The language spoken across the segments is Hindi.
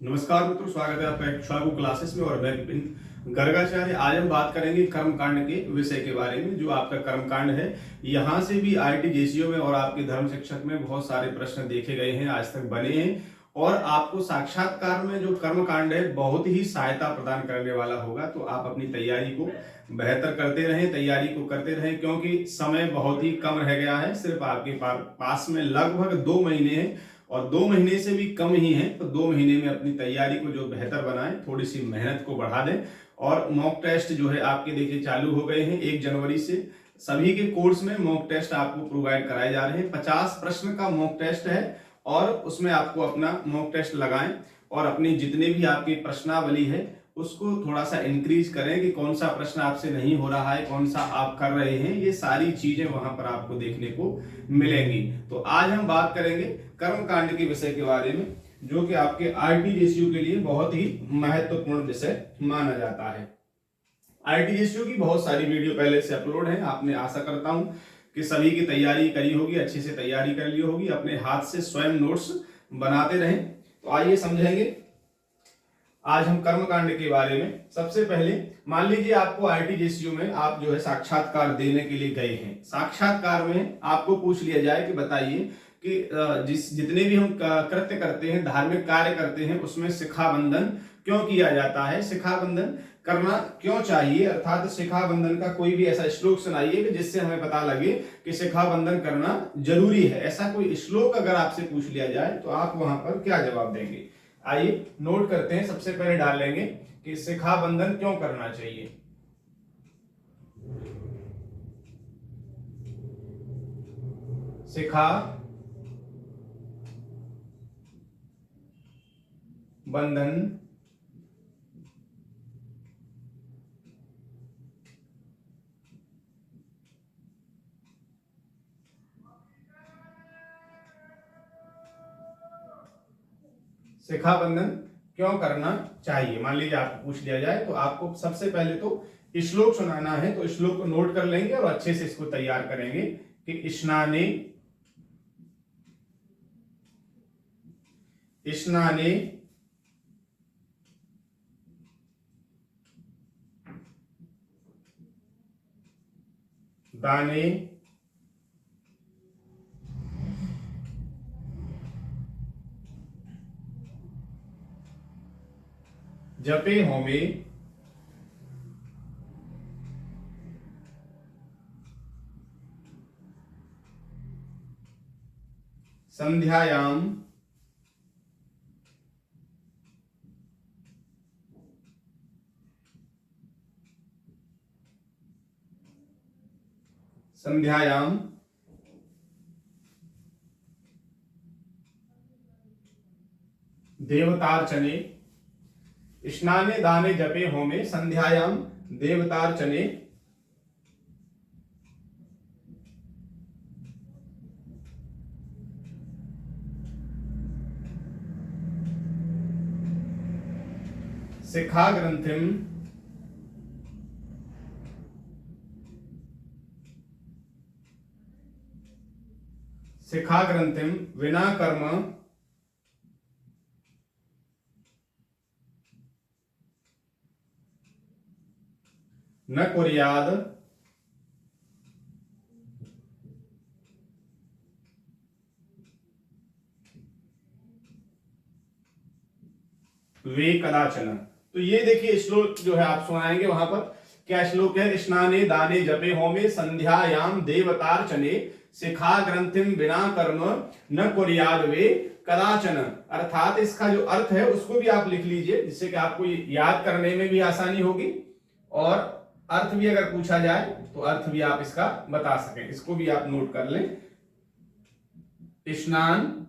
नमस्कार मित्रों, स्वागत है आपका इक्ष्वाकु क्लासेस में। और मैं विपिन गर्गाचार्य। आज हम बात करेंगे कर्मकांड के विषय के बारे में। जो आपका कर्मकांड है, यहाँ से भी आईटी जेसीओ में और आपके धर्म शिक्षक में बहुत सारे प्रश्न देखे गए हैं, आज तक बने हैं। और आपको साक्षात्कार में जो कर्मकांड है बहुत ही सहायता प्रदान करने वाला होगा। तो आप अपनी तैयारी को बेहतर करते रहें, तैयारी को करते रहें, क्योंकि समय बहुत ही कम रह गया है। सिर्फ आपके पास में लगभग 2 महीने हैं और 2 महीने से भी कम ही है। तो 2 महीने में अपनी तैयारी को जो बेहतर बनाएं, थोड़ी सी मेहनत को बढ़ा दें। और मॉक टेस्ट जो है आपके देखिए चालू हो गए हैं 1 जनवरी से। सभी के कोर्स में मॉक टेस्ट आपको प्रोवाइड कराए जा रहे हैं। 50 प्रश्न का मॉक टेस्ट है और उसमें आपको अपना मॉक टेस्ट लगाएं और अपनी जितने भी आपकी प्रश्नावली है उसको थोड़ा सा इंक्रीज करें कि कौन सा प्रश्न आपसे नहीं हो रहा है, कौन सा आप कर रहे हैं। ये सारी चीजें वहां पर आपको देखने को मिलेंगी। तो आज हम बात करेंगे कर्मकांड के विषय के बारे में, जो कि आपके आईटी जेसीयू के लिए बहुत ही महत्वपूर्ण विषय माना जाता है। आईटी जेसीयू की बहुत सारी वीडियो पहले से अपलोड है। आपने, आशा करता हूं कि सभी की तैयारी करी होगी, अच्छे से तैयारी कर ली होगी, अपने हाथ से स्वयं नोट्स बनाते रहें। तो आइए समझेंगे आज हम कर्मकांड के बारे में। सबसे पहले मान लीजिए आपको आईटी जेसीयू में आप जो है साक्षात्कार देने के लिए गए हैं। साक्षात्कार में आपको पूछ लिया जाए कि बताइए कि जितने भी हम कृत्य करते हैं, धार्मिक कार्य करते हैं, उसमें शिखाबंधन क्यों किया जाता है, शिखाबंधन करना क्यों चाहिए, अर्थात शिखाबंधन का कोई भी ऐसा श्लोक सुनाइए कि जिससे हमें पता लगे कि शिखाबंधन करना जरूरी है। ऐसा कोई श्लोक अगर आपसे पूछ लिया जाए तो आप वहां पर क्या जवाब देंगे? आइए नोट करते हैं। सबसे पहले डाल लेंगे कि शिखा बंधन क्यों करना चाहिए। शिखा बंधन शिखा बंधन क्यों करना चाहिए, मान लीजिए आपको पूछ लिया जाए तो आपको सबसे पहले तो श्लोक सुनाना है। तो श्लोक को नोट कर लेंगे और अच्छे से इसको तैयार करेंगे कि स्नाने स्नाने दाने जपे होमे संध्यायाम संध्यायाम देवतार्चने। स्नाने दाने जपे होमे संध्यायाम देवतार्चने शिखा ग्रंथिम शिखा ग्रंथिम विना कर्म न कुर्याद वे कदाचन। तो ये देखिए श्लोक जो है आप सुनाएंगे वहां पर। क्या श्लोक है? स्नाने दाने जपे होमे संध्यायाम देवतार्चने शिखा ग्रंथिम बिना कर्म न कुर्याद वे कदाचन। अर्थात इसका जो अर्थ है उसको भी आप लिख लीजिए, जिससे कि आपको याद करने में भी आसानी होगी और अर्थ भी अगर पूछा जाए तो अर्थ भी आप इसका बता सकें। इसको भी आप नोट कर लें। स्नान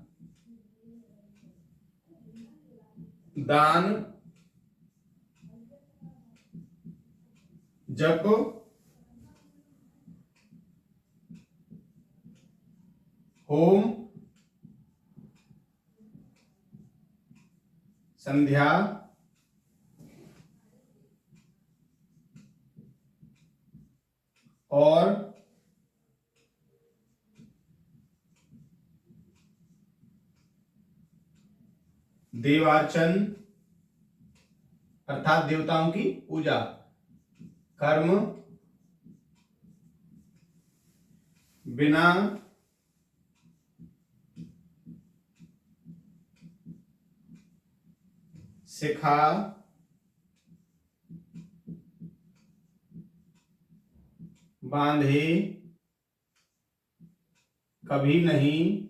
दान जप होम संध्या और देवार्चन अर्थात देवताओं की पूजा, कर्म बिना सिखा बांधे कभी नहीं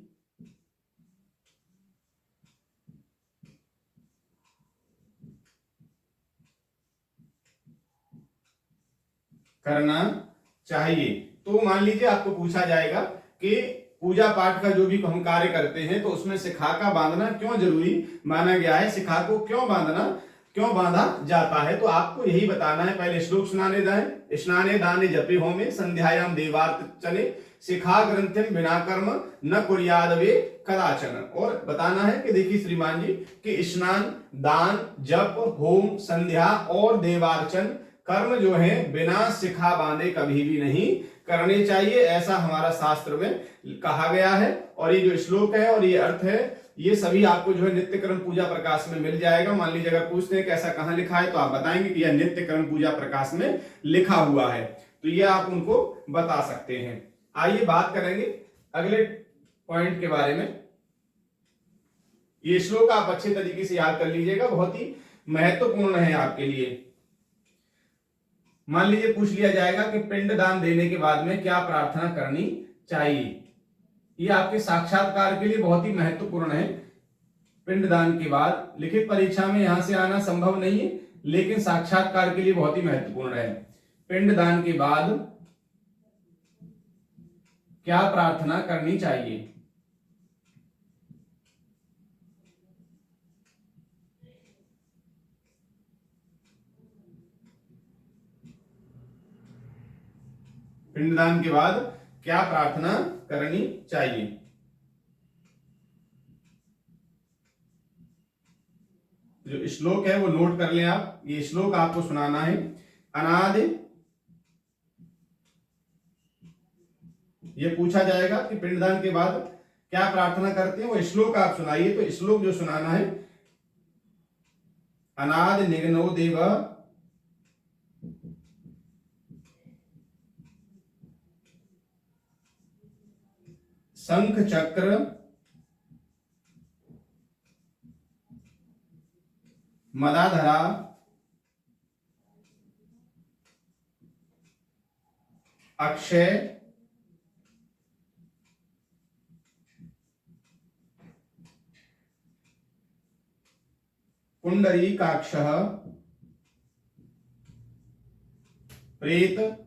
करना चाहिए। तो मान लीजिए आपको पूछा जाएगा कि पूजा पाठ का जो भी हम कार्य करते हैं तो उसमें शिखा का बांधना क्यों जरूरी माना गया है, शिखा को क्यों बांधा जाता है, तो आपको यही बताना है। पहले श्लोक स्नाने दाने जपे होमे संध्यायाम देवार्चने शिखा ग्रंथिम बिना कर्म न कुर्याद वे कदाचन। और बताना है कि देखिए श्रीमान जी कि स्नान, दान, जप, होम, संध्या और देवार्चन कर्म जो है बिना शिखा बांधे कभी भी नहीं करने चाहिए, ऐसा हमारा शास्त्र में कहा गया है। और ये जो श्लोक है और ये अर्थ है ये सभी आपको जो है नित्य कर्म पूजा प्रकाश में मिल जाएगा। मान लीजिए अगर पूछते हैं कि ऐसा कहां लिखा है तो आप बताएंगे कि यह नित्य कर्म पूजा प्रकाश में लिखा हुआ है, तो ये आप उनको बता सकते हैं। आइए बात करेंगे अगले पॉइंट के बारे में। ये श्लोक आप अच्छे तरीके से याद कर लीजिएगा, बहुत ही महत्वपूर्ण है आपके लिए। मान लीजिए पूछ लिया जाएगा कि पिंडदान देने के बाद में क्या प्रार्थना करनी चाहिए, ये आपके साक्षात्कार के लिए बहुत ही महत्वपूर्ण है। पिंडदान के बाद लिखित परीक्षा में यहां से आना संभव नहीं है, लेकिन साक्षात्कार के लिए बहुत ही महत्वपूर्ण है। पिंडदान के बाद क्या प्रार्थना करनी चाहिए। पिंडदान के बाद क्या प्रार्थना करनी चाहिए। जो श्लोक है वो नोट कर लें आप, ये श्लोक आपको सुनाना है। अनादि, ये पूछा जाएगा कि पिंडदान के बाद क्या प्रार्थना करते हैं, वो श्लोक आप सुनाइए। तो श्लोक जो सुनाना है, अनादि निघ्नो देव शंख चक्र मदाधरा अक्षय पुंडरीकाक्षः प्रेत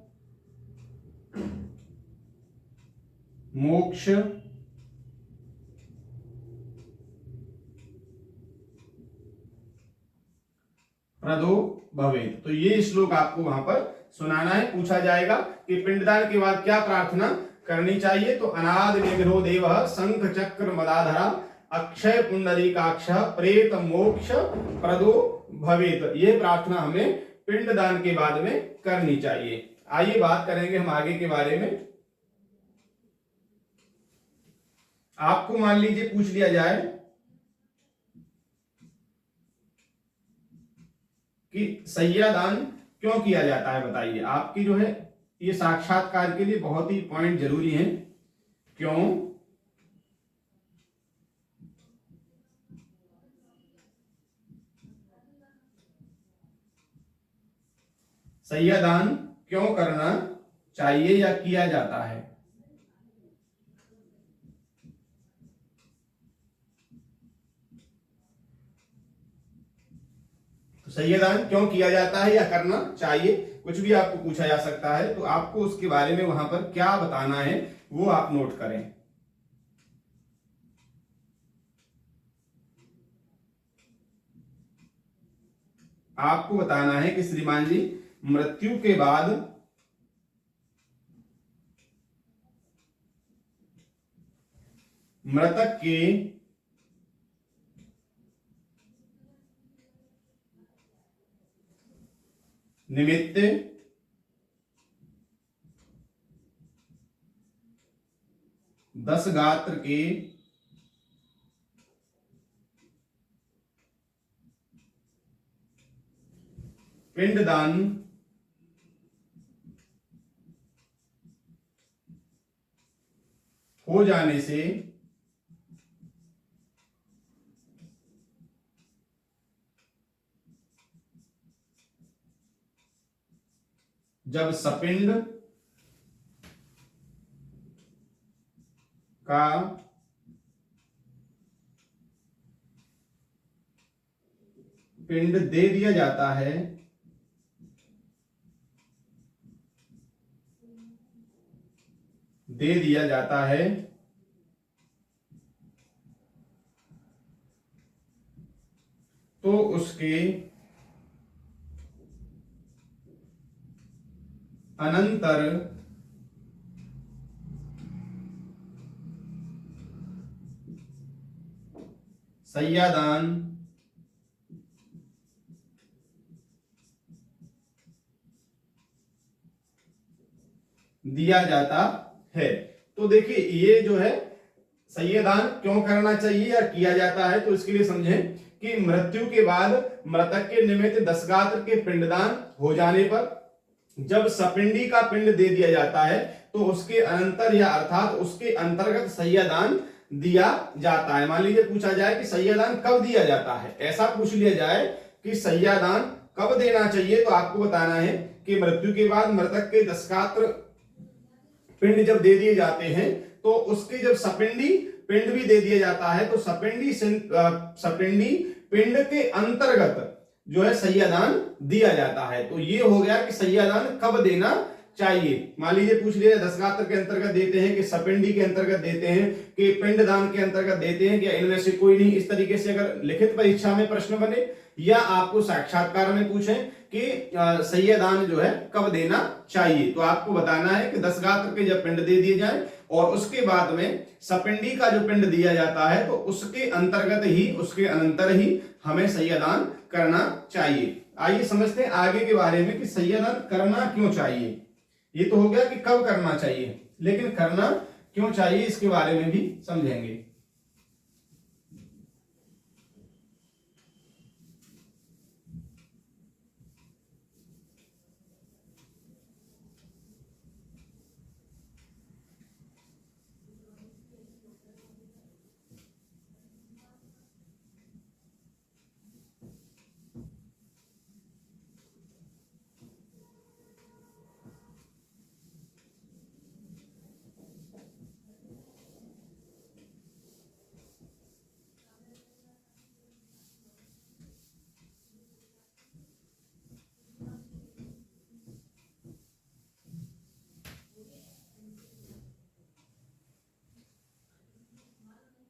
मोक्ष प्रदो भवेत्। तो ये श्लोक आपको वहां पर सुनाना है। पूछा जाएगा कि पिंडदान के बाद क्या प्रार्थना करनी चाहिए, तो अनादि निग्रहो देवः शंख चक्र मदाधरा अक्षय पुंडरीकाक्ष प्रेत मोक्ष प्रदो भवेत्। ये प्रार्थना हमें पिंडदान के बाद में करनी चाहिए। आइए बात करेंगे हम आगे के बारे में। आपको मान लीजिए पूछ लिया जाए कि सैयादान क्यों किया जाता है, बताइए। आपकी जो है ये साक्षात्कार के लिए बहुत ही पॉइंट जरूरी है। क्यों सैयादान क्यों करना चाहिए या किया जाता है। तो सैयादान क्यों किया जाता है या करना चाहिए, कुछ भी आपको पूछा जा सकता है, तो आपको उसके बारे में वहां पर क्या बताना है वो आप नोट करें। आपको बताना है कि श्रीमान जी मृत्यु के बाद मृतक के निमित्त दस गात्र के पिंडदान हो जाने से जब सपिंड का पिंड दे दिया जाता है, दे दिया जाता है, तो उसके अनंतर सय्यादान दिया जाता है। तो देखिए ये जो है सय्यादान क्यों करना चाहिए या किया जाता है, तो इसके लिए समझें कि मृत्यु के बाद मृतक के निमित्त 10 गात्र के पिंडदान हो जाने पर जब सपिंडी का पिंड दे दिया जाता है तो उसके अनंतर या अर्थात उसके अंतर्गत सय्यादान दिया जाता है। मान लीजिए पूछा जाए कि सय्यादान कब दिया जाता है, ऐसा पूछ लिया जाए कि सय्यादान कब देना चाहिए, तो आपको बताना है कि मृत्यु के बाद मृतक के 10 गात्र पिंड जब दे दिए जाते हैं तो उसके जब सपिंडी पिंड भी दे दिया जाता है तो सपिंडी पिंड के अंतर्गत जो है सय्यादान दिया जाता है। तो ये हो गया कि सय्यादान कब देना चाहिए। मान लीजिए पूछ लिया 10 गात्र के अंतर्गत देते हैं कि सपिंडी के अंतर्गत देते हैं कि पिंडदान के अंतर्गत देते हैं, क्या इनमें से कोई नहीं। इस तरीके से अगर लिखित परीक्षा में प्रश्न बने या आपको साक्षात्कार में पूछें कि सय्यादान जो है कब देना चाहिए, तो आपको बताना है कि 10 गात्र के जब पिंड दे दिए जाए और उसके बाद में सपिंडी का जो पिंड दिया जाता है तो उसके अंतर्गत ही उसके अनंतर ही हमें सय्यादान करना चाहिए। आइए समझते हैं आगे के बारे में कि सय्यादान करना क्यों चाहिए। ये तो हो गया कि कब करना चाहिए, लेकिन करना क्यों चाहिए इसके बारे में भी समझेंगे।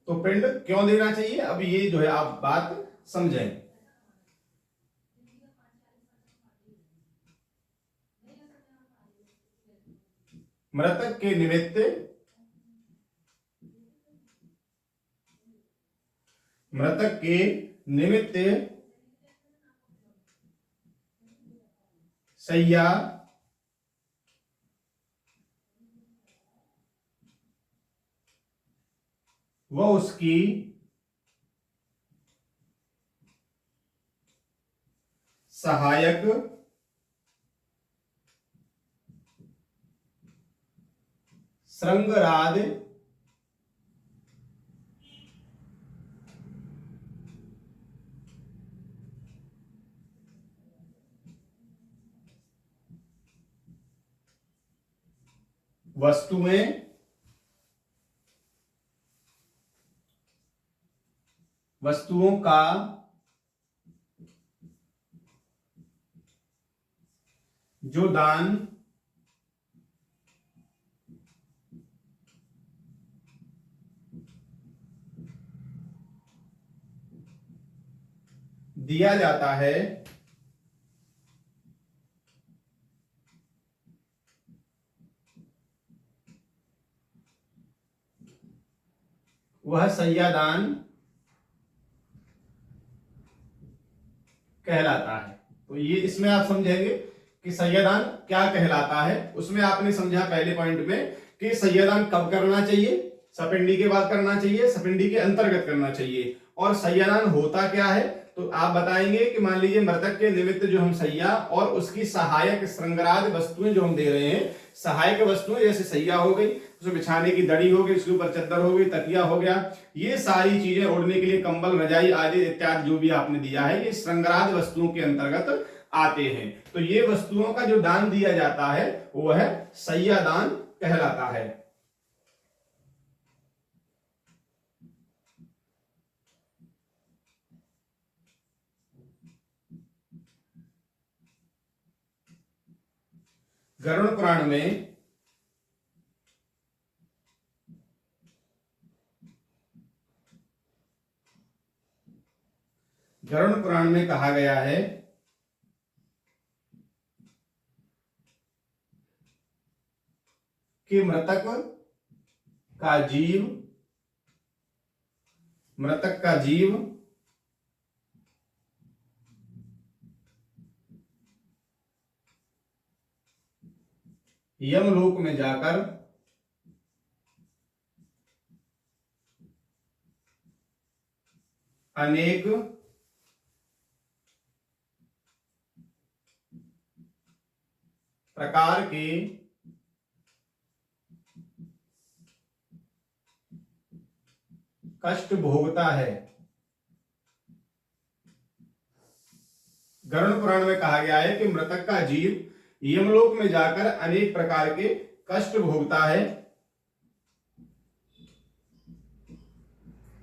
तो पिंड क्यों देना चाहिए, अब ये जो है आप बात समझें। मृतक के निमित्त सय्या व उसकी सहायक श्रृंगराज वस्तुओं का जो दान दिया जाता है वह सय्यादान कहलाता है। तो ये इसमें आप समझेंगे कि सय्यादान क्या कहलाता है। उसमें आपने समझा पहले पॉइंट में कि सय्यादान कब करना चाहिए, सपिंडी के बाद करना चाहिए, सपिंडी के अंतर्गत करना चाहिए। और सय्यादान होता क्या है, तो आप बताएंगे कि मान लीजिए मृतक के निमित्त जो हम सैया और उसकी सहायक श्रृंगारादि वस्तुएं जो हम दे रहे हैं, सहायक वस्तुएं जैसे सैया हो गई, उसमें बिछाने की दड़ी हो गई, उसके ऊपर चद्दर हो गई, तकिया हो गया, ये सारी चीजें ओढ़ने के लिए कंबल, रजाई आदि इत्यादि जो भी आपने दिया है, ये श्रृंगारादि वस्तुओं के अंतर्गत आते हैं। तो ये वस्तुओं का जो दान दिया जाता है वह सैया दान कहलाता है। गरुड़ पुराण में कहा गया है कि मृतक का जीव यमलोक में जाकर अनेक प्रकार के कष्ट भोगता है। गरुड़ पुराण में कहा गया है कि मृतक का जीव यमलोक में जाकर अनेक प्रकार के कष्ट भोगता है,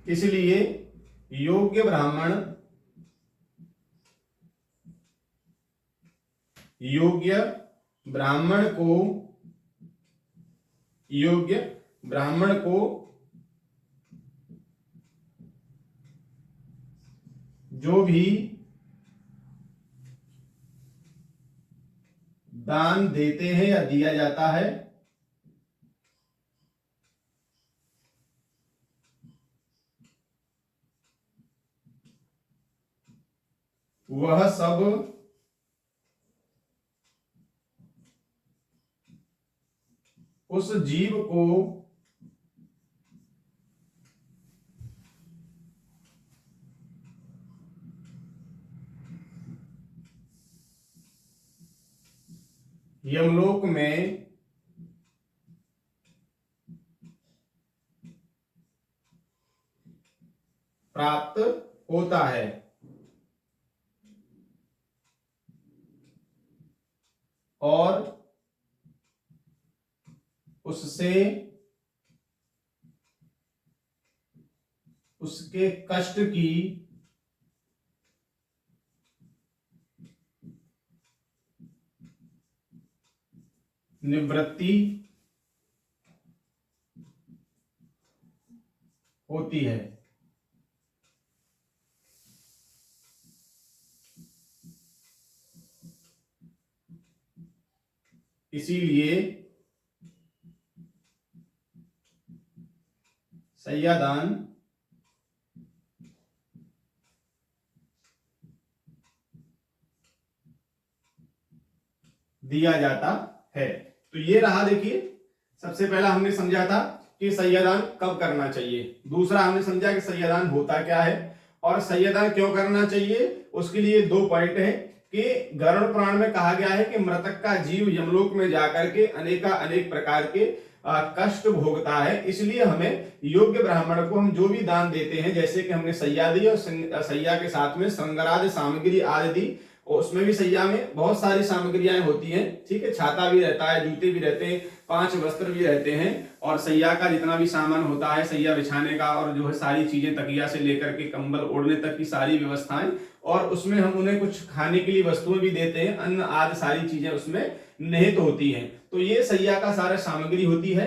इसलिए योग्य ब्राह्मण को जो भी दान देते हैं या दिया जाता है, वह सब उस जीव को यमलोक में प्राप्त होता है और उससे उसके कष्ट की निवृत्ति होती है। इसीलिए सैयादान दिया जाता है। तो ये रहा, देखिए सबसे पहला हमने समझा था कि सैयादान कब करना चाहिए, दूसरा हमने समझा कि सैयादान होता क्या है और सैयादान क्यों करना चाहिए। उसके लिए 2 पॉइंट है कि गरुड़ पुराण में कहा गया है कि मृतक का जीव यमलोक में जाकर के अनेक प्रकार के कष्ट भोगता है, इसलिए हमें योग्य ब्राह्मण को हम जो भी दान देते हैं, जैसे कि हमने सैया दी और सैया के साथ में श्रृंगारादि सामग्री आदि दी, और उसमें भी सैया में बहुत सारी सामग्रियां होती हैं, ठीक है, छाता भी रहता है, जूते भी रहते हैं, 5 वस्त्र भी रहते हैं, और सैया का जितना भी सामान होता है सैया बिछाने का, और जो है सारी चीजें तकिया से लेकर के कंबल ओढ़ने तक की सारी व्यवस्थाएं, और उसमें हम उन्हें कुछ खाने के लिए वस्तुएं भी देते हैं, अन्न आदि सारी चीजें उसमें निहित होती हैं। तो ये सैया का सारा सामग्री होती है।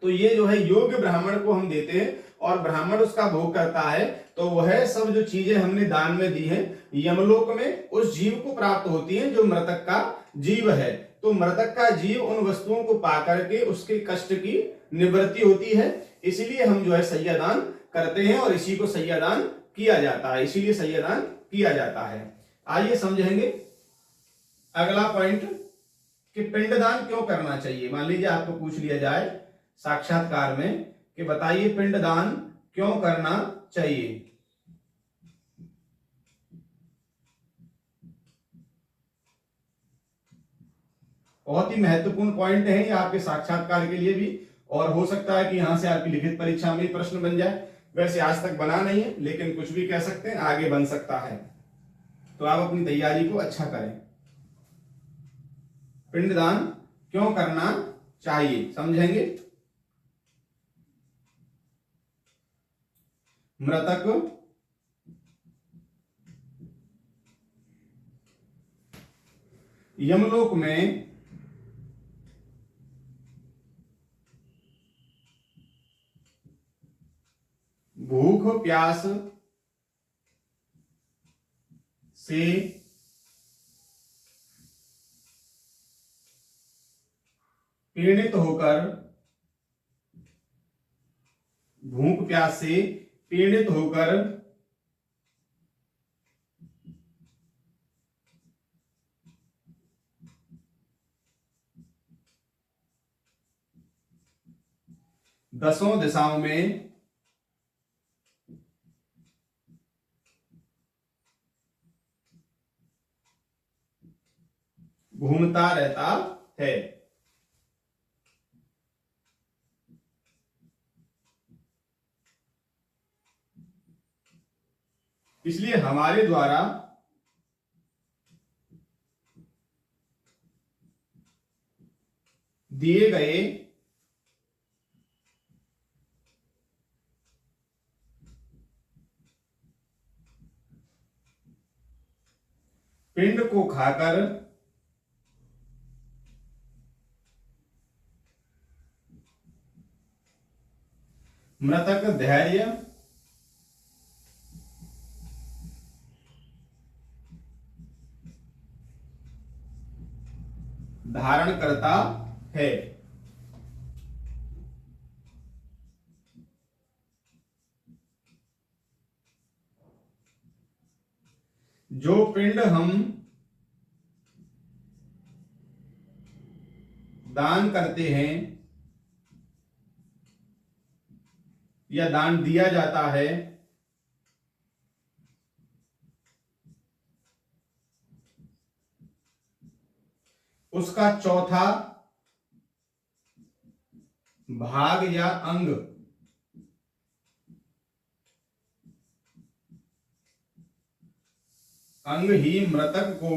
तो ये जो है योग्य ब्राह्मण को हम देते हैं और ब्राह्मण उसका भोग करता है, तो वह सब जो चीजें हमने दान में दी हैं यमलोक में उस जीव को प्राप्त होती हैं जो मृतक का जीव है। तो मृतक का जीव उन वस्तुओं को पा करके उसके कष्ट की निवृत्ति होती है, इसलिए हम जो है सैयादान करते हैं और इसी को सैयादान किया जाता है, इसीलिए सैयादान किया जाता है। आइए समझेंगे अगला पॉइंट कि पिंडदान क्यों करना चाहिए। मान लीजिए आपको पूछ लिया जाए साक्षात्कार में कि बताइए पिंडदान क्यों करना चाहिए। बहुत ही महत्वपूर्ण पॉइंट है ये आपके साक्षात्कार के लिए भी, और हो सकता है कि यहां से आपकी लिखित परीक्षा में प्रश्न बन जाए। वैसे आज तक बना नहीं है, लेकिन कुछ भी कह सकते हैं, आगे बन सकता है, तो आप अपनी तैयारी को अच्छा करें। पिंडदान क्यों करना चाहिए समझेंगे। मृतक यमलोक में भूख प्यास से पीड़ित होकर, भूख प्यास से पीड़ित होकर दसों दिशाओं में घूमता रहता है। इसलिए हमारे द्वारा दिए गए पिंड को खाकर मृतक धैर्य धारण करता है। जो पिंड हम दान करते हैं या दान दिया जाता है, उसका चौथा भाग या अंग ही मृतक को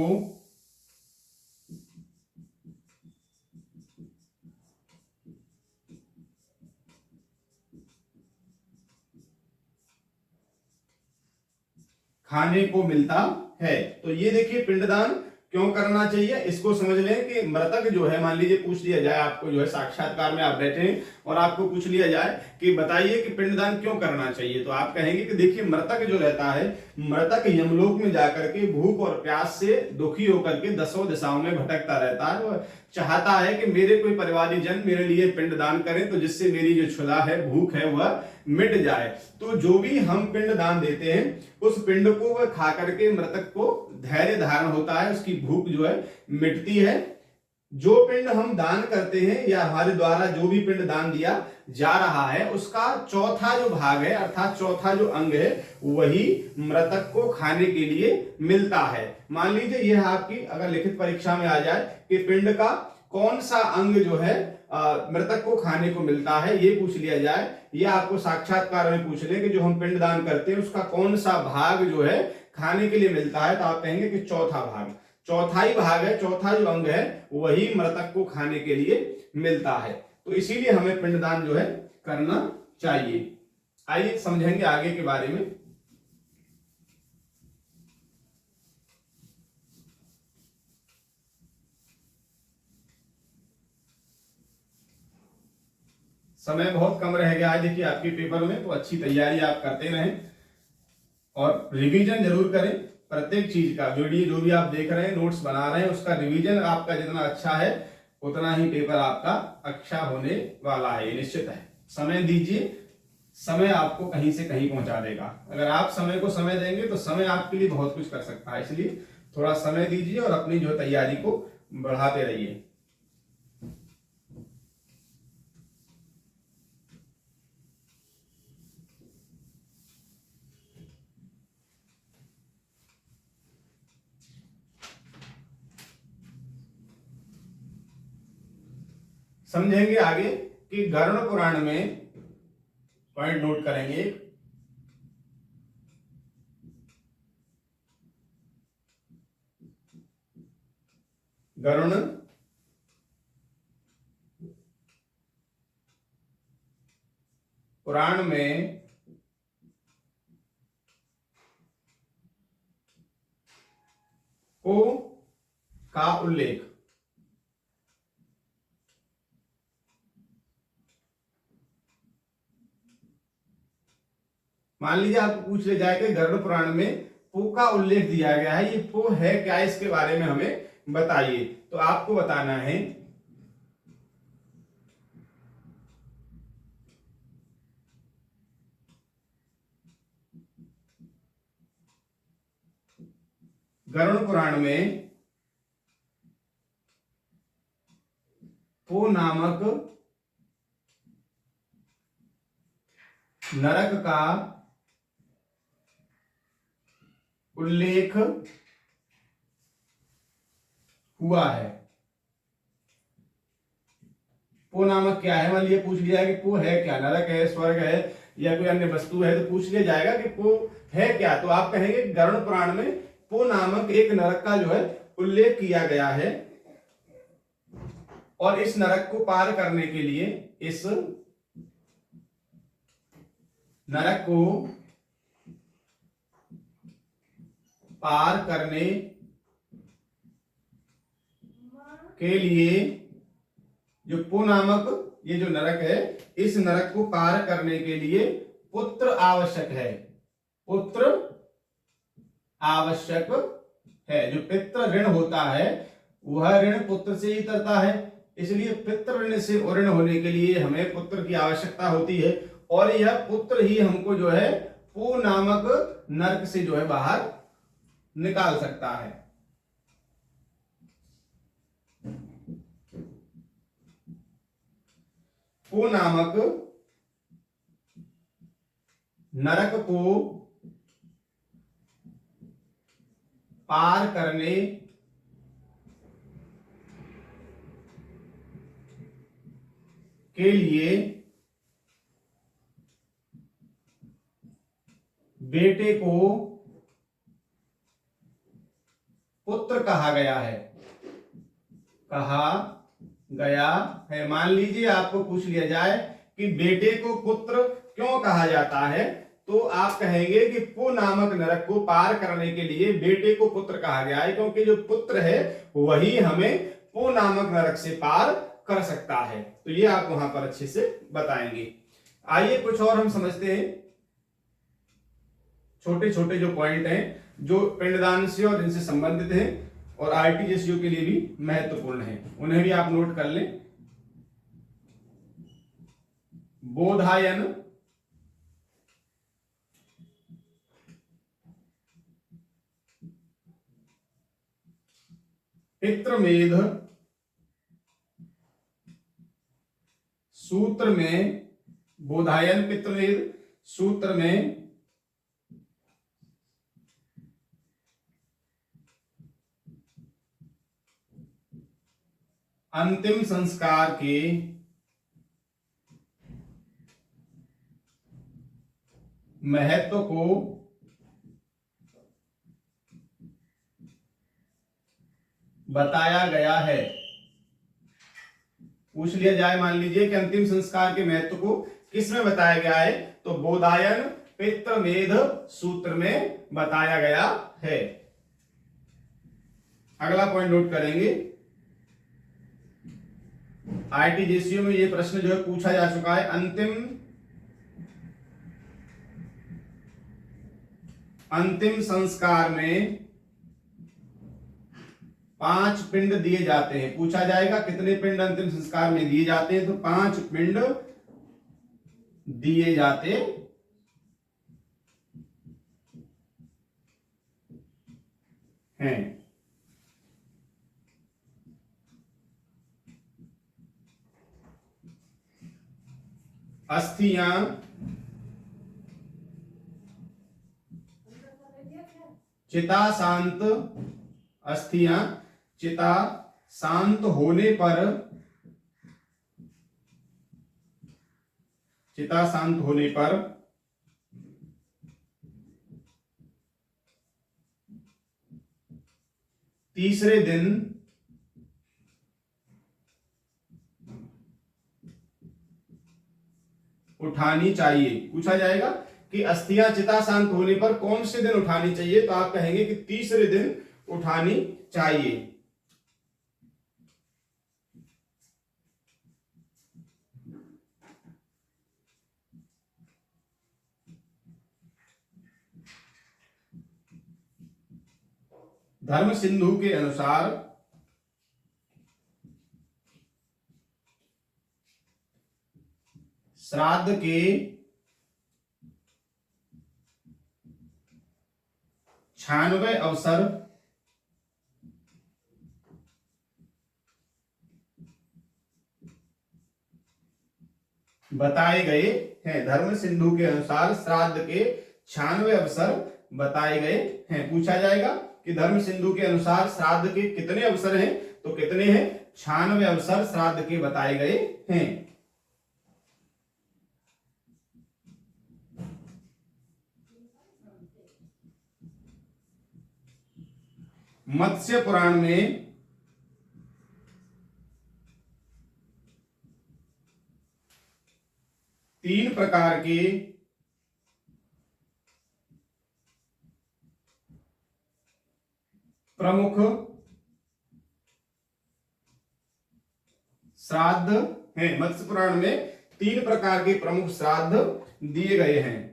खाने को मिलता है। तो ये देखिए पिंडदान क्यों करना चाहिए, इसको समझ लें कि मृतक जो है, मान लीजिए पूछ लिया जाए आपको, जो है साक्षात्कार में आप बैठे हैं और आपको पूछ लिया जाए कि बताइए कि पिंडदान क्यों करना चाहिए, तो आप कहेंगे कि देखिए मृतक जो रहता है, मृतक यमलोक में जाकर के भूख और प्यास से दुखी होकर के दसों दिशाओं में भटकता रहता है। वह चाहता है कि मेरे कोई परिवारी जन मेरे लिए पिंडदान करें, तो जिससे मेरी जो क्षुधा है, भूख है, वह मिट जाए। तो जो भी हम पिंड दान देते हैं, उस पिंड को वह खा करके मृतक को धैर्य धारण होता है, उसकी भूख जो है मिटती है। जो पिंड हम दान करते हैं या हमारे द्वारा जो भी पिंड दान दिया जा रहा है, उसका चौथा जो भाग है, अर्थात चौथा जो अंग है, वही मृतक को खाने के लिए मिलता है। मान लीजिए यह आपकी अगर लिखित परीक्षा में आ जाए कि पिंड का कौन सा अंग जो है मृतक को खाने को मिलता है, ये पूछ लिया जाए, या आपको साक्षात्कार में पूछ ले कि जो हम पिंड दान करते हैं उसका कौन सा भाग जो है खाने के लिए मिलता है, तो आप कहेंगे कि चौथा भाग, चौथा ही भाग है, चौथा जो अंग है वही मृतक को खाने के लिए मिलता है। तो इसीलिए हमें पिंडदान जो है करना चाहिए। आइए समझेंगे आगे के बारे में। समय बहुत कम रह गया है देखिए आपके पेपर में, तो अच्छी तैयारी आप करते रहें और रिवीजन जरूर करें प्रत्येक चीज का। वीडियो जो भी आप देख रहे हैं, नोट्स बना रहे हैं, उसका रिवीजन आपका जितना अच्छा है उतना ही पेपर आपका अच्छा होने वाला है, ये निश्चित है। समय दीजिए, समय आपको कहीं से कहीं पहुंचा देगा। अगर आप समय को समय देंगे तो समय आपके लिए बहुत कुछ कर सकता है, इसलिए थोड़ा समय दीजिए और अपनी जो तैयारी को बढ़ाते रहिए। समझेंगे आगे कि गरुड़ पुराण में, पॉइंट नोट करेंगे, गरुड़ पुराण में को का उल्लेख मान लीजिए आपको पूछ ले जाए कि गरुड़ पुराण में पो का उल्लेख दिया गया है, ये पो है क्या, इसके बारे में हमें बताइए। तो आपको बताना है गरुड़ पुराण में पो नामक नरक का उल्लेख हुआ है। पो नामक क्या है, मान लीजिए पूछ लिया है कि पो है क्या, नरक है, स्वर्ग है या कोई अन्य वस्तु है, तो पूछ लिया जाएगा कि पो है क्या, तो आप कहेंगे गरुड़ पुराण में पो नामक एक नरक का जो है उल्लेख किया गया है, और इस नरक को पार करने के लिए, इस नरक को पार करने के लिए जो पो नामक ये जो नरक है, इस नरक को पार करने के लिए पुत्र आवश्यक है, पुत्र आवश्यक है। जो पितृ ऋण होता है वह ऋण पुत्र से ही उतरता है, इसलिए पितृ ऋण से ऋण होने के लिए हमें पुत्र की आवश्यकता होती है, और यह पुत्र ही हमको जो है पो नामक नरक से जो है बाहर निकाल सकता है। पो नामक नरक को पार करने के लिए बेटे को पुत्र कहा गया है, कहा गया है। मान लीजिए आपको पूछ लिया जाए कि बेटे को पुत्र क्यों कहा जाता है, तो आप कहेंगे कि पो नामक नरक को पार करने के लिए बेटे को पुत्र कहा गया है, क्योंकि जो पुत्र है वही हमें पो नामक नरक से पार कर सकता है। तो ये आप वहां पर अच्छे से बताएंगे। आइए कुछ और हम समझते हैं, छोटे छोटे जो पॉइंट हैं जो पिंडदान से और इनसे संबंधित हैं और आरटीजीएसयू के लिए भी महत्वपूर्ण हैं, उन्हें भी आप नोट कर लें। बोधायन, पितृमेध सूत्र में, बोधायन पितृमेध सूत्र में अंतिम संस्कार के महत्व को बताया गया है। पूछ लिया जाए मान लीजिए कि अंतिम संस्कार के महत्व को किसमें बताया गया है, तो बोधायन पितृमेध सूत्र में बताया गया है। अगला पॉइंट नोट करेंगे, आरटीजीएसयू में यह प्रश्न जो है पूछा जा चुका है, अंतिम संस्कार में 5 पिंड दिए जाते हैं। पूछा जाएगा कितने पिंड अंतिम संस्कार में दिए जाते हैं, तो 5 पिंड दिए जाते हैं। अस्थियां चिता शांत, अस्थियां चिता शांत होने पर चिता शांत होने पर तीसरे दिन उठानी चाहिए। पूछा जाएगा कि अस्थियां चिता शांत होने पर कौन से दिन उठानी चाहिए, तो आप कहेंगे कि तीसरे दिन उठानी चाहिए। धर्म सिंधु के अनुसार श्राद्ध के 96 अवसर बताए गए हैं। धर्म सिंधु के अनुसार श्राद्ध के 96 अवसर बताए गए हैं। पूछा जाएगा कि धर्म सिंधु के अनुसार श्राद्ध के कितने अवसर हैं, तो कितने हैं, 96 अवसर श्राद्ध के बताए गए हैं। मत्स्य पुराण में तीन प्रकार के प्रमुख श्राद्ध हैं। मत्स्य पुराण में तीन प्रकार के प्रमुख श्राद्ध दिए गए हैं।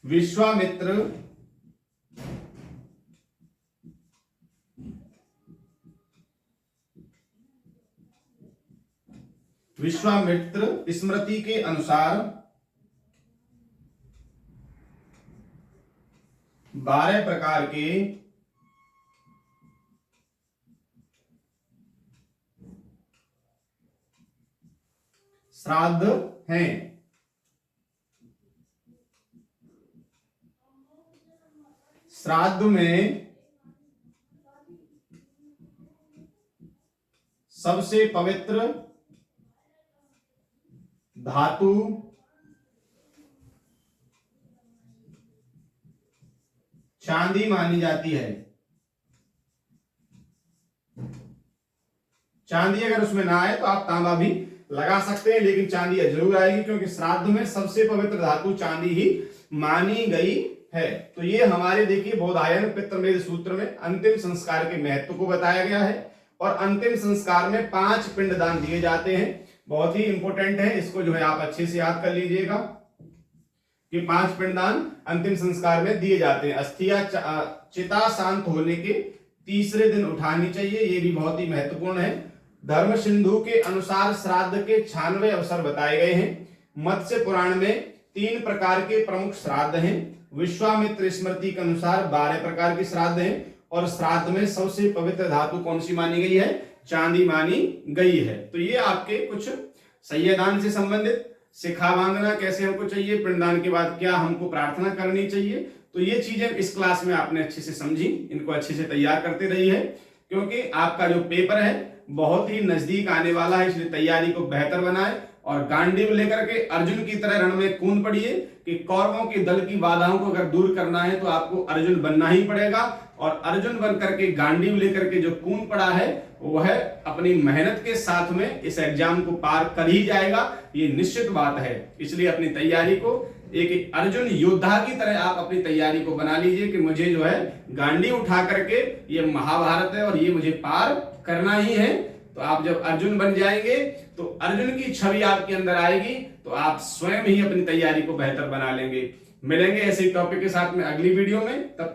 विश्वामित्र, स्मृति के अनुसार 12 प्रकार के श्राद्ध हैं। श्राद्ध में सबसे पवित्र धातु चांदी मानी जाती है। चांदी अगर उसमें ना आए तो आप तांबा भी लगा सकते हैं, लेकिन चांदी जरूर आएगी, क्योंकि श्राद्ध में सबसे पवित्र धातु चांदी ही मानी गई है। तो ये हमारे देखिए बोधायन पितृमेध सूत्र में अंतिम संस्कार के महत्व को बताया गया है। और अंतिम संस्कार में 5 पिंडदान दिए जाते हैं। बहुत ही इंपॉर्टेंट है, इसको जो है आप अच्छे से याद कर लीजिएगा कि 5 पिंडदान अंतिम संस्कार में दिए जाते हैं। अस्थियां चिता शांत होने के तीसरे दिन उठानी चाहिए, ये भी बहुत ही महत्वपूर्ण है। धर्म सिंधु के अनुसार श्राद्ध के 96 अवसर बताए गए हैं। मत्स्य पुराण में 3 प्रकार के प्रमुख श्राद्ध हैं। विश्वामित्र स्मृति के अनुसार 12 प्रकार के श्राद्ध हैं। और श्राद्ध में सबसे पवित्र धातु कौन सी मानी गई है, चांदी मानी गई है। तो ये आपके कुछ सैयदान से संबंधित, शिखा बांधना कैसे हमको चाहिए, पिंडदान के बाद क्या हमको प्रार्थना करनी चाहिए, तो ये चीजें इस क्लास में आपने अच्छे से समझी। इनको अच्छे से तैयार करते रहिए, क्योंकि आपका जो पेपर है बहुत ही नजदीक आने वाला है, इसलिए तैयारी को बेहतर बनाए और गांडीव लेकर के अर्जुन की तरह रण में कूद पड़िए कि कौरवों के दल की बाधाओं को अगर दूर करना है तो आपको अर्जुन बनना ही पड़ेगा। और अर्जुन बन करके गांडीव लेकर के जो कूद पड़ा है वह अपनी मेहनत के साथ में इस एग्जाम को पार कर ही जाएगा, ये निश्चित बात है। इसलिए अपनी तैयारी को एक अर्जुन योद्धा की तरह आप अपनी तैयारी को बना लीजिए कि मुझे जो है गांडीव उठा करके ये महाभारत है और ये मुझे पार करना ही है। तो आप जब अर्जुन बन जाएंगे तो अर्जुन की छवि आपके अंदर आएगी, तो आप स्वयं ही अपनी तैयारी को बेहतर बना लेंगे। मिलेंगे ऐसे टॉपिक के साथ में अगली वीडियो में। तब